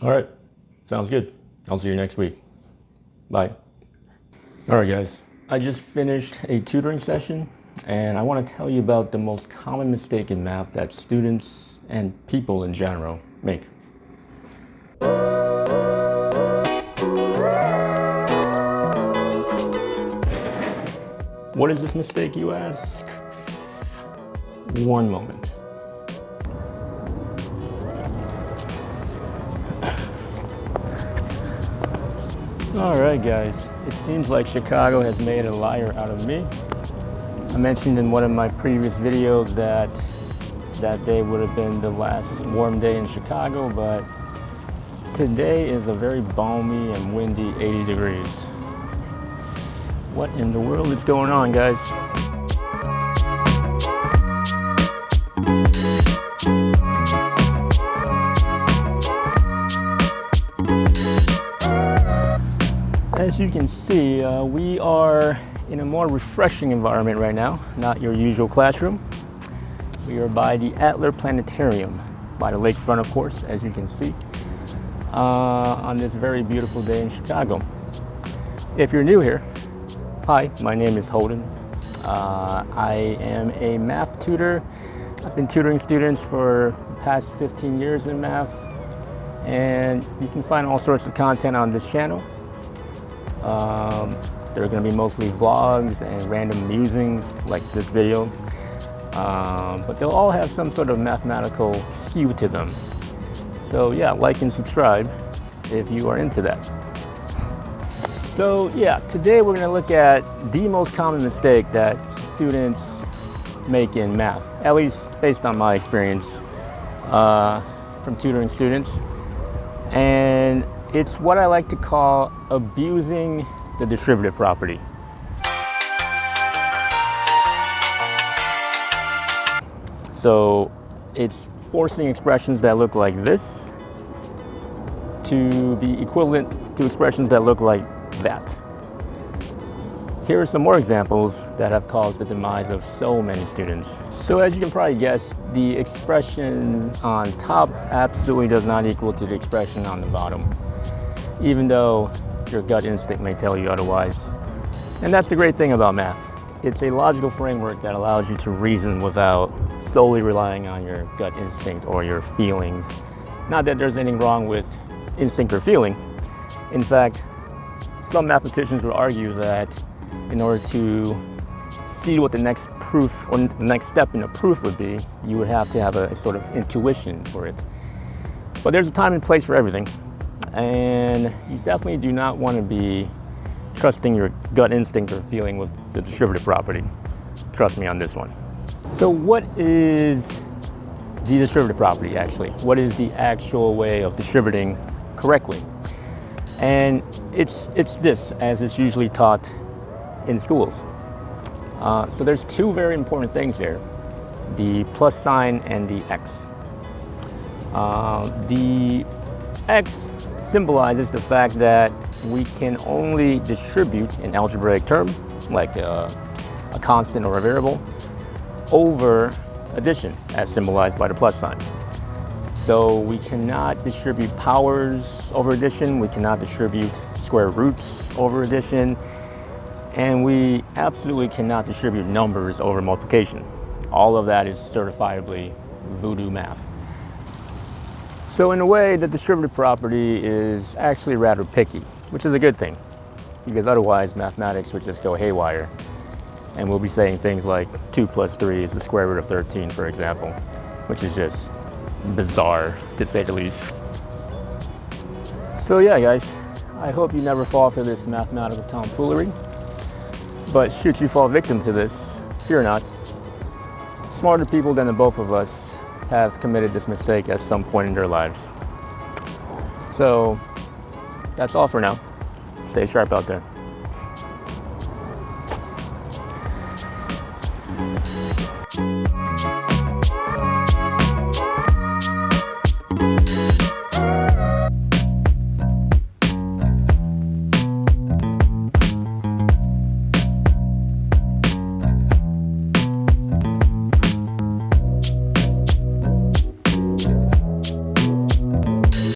All right, sounds good. I'll see you next week. Bye. All right, guys. I just finished a tutoring session, and I want to tell you about the most common mistake in math that students and people in general make. What is this mistake, you ask? One moment. All right, guys. It seems like Chicago has made a liar out of me. I mentioned in one of my previous videos that that day would have been the last warm day in Chicago, but today is a very balmy and windy 80 degrees. What in the world is going on, guys? As you can see, we are in a more refreshing environment right now, not your usual classroom. We are by the Adler Planetarium, by the lakefront, of course, as you can see, on this very beautiful day in Chicago. If you're new here, hi, my name is Holden. I am a math tutor. I've been tutoring students for the past 15 years in math, and you can find all sorts of content on this channel. There are going to be mostly vlogs and random musings like this video, but they'll all have some sort of mathematical skew to them. So yeah, like and subscribe if you are into that. So yeah, today we're going to look at the most common mistake that students make in math, at least based on my experience from tutoring students. And it's what I like to call abusing the distributive property. So it's forcing expressions that look like this to be equivalent to expressions that look like that. Here are some more examples that have caused the demise of so many students. So as you can probably guess, the expression on top absolutely does not equal to the expression on the bottom, even though your gut instinct may tell you otherwise. And that's the great thing about math. It's a logical framework that allows you to reason without solely relying on your gut instinct or your feelings. Not that there's anything wrong with instinct or feeling. In fact, some mathematicians will argue that in order to see what the next proof or the next step in a proof would be, you would have to have a sort of intuition for it. But there's a time and place for everything. And you definitely do not want to be trusting your gut instinct or feeling with the distributive property. Trust me on this one. So what is the distributive property actually? What is the actual way of distributing correctly? And it's this, as it's usually taught in schools. So there's two very important things here: the plus sign and the x. The x symbolizes the fact that we can only distribute an algebraic term, like a constant or a variable, over addition, as symbolized by the plus sign. So we cannot distribute powers over addition, we cannot distribute square roots over addition, and we absolutely cannot distribute numbers over multiplication. All of that is certifiably voodoo math. So in a way, the distributive property is actually rather picky, which is a good thing, because otherwise mathematics would just go haywire. And we'll be saying things like 2 plus 3 is the square root of 13, for example, which is just bizarre, to say the least. So yeah, guys, I hope you never fall for this mathematical tomfoolery. But should you fall victim to this, fear not. Smarter people than the both of us have committed this mistake at some point in their lives. So that's all for now. Stay sharp out there.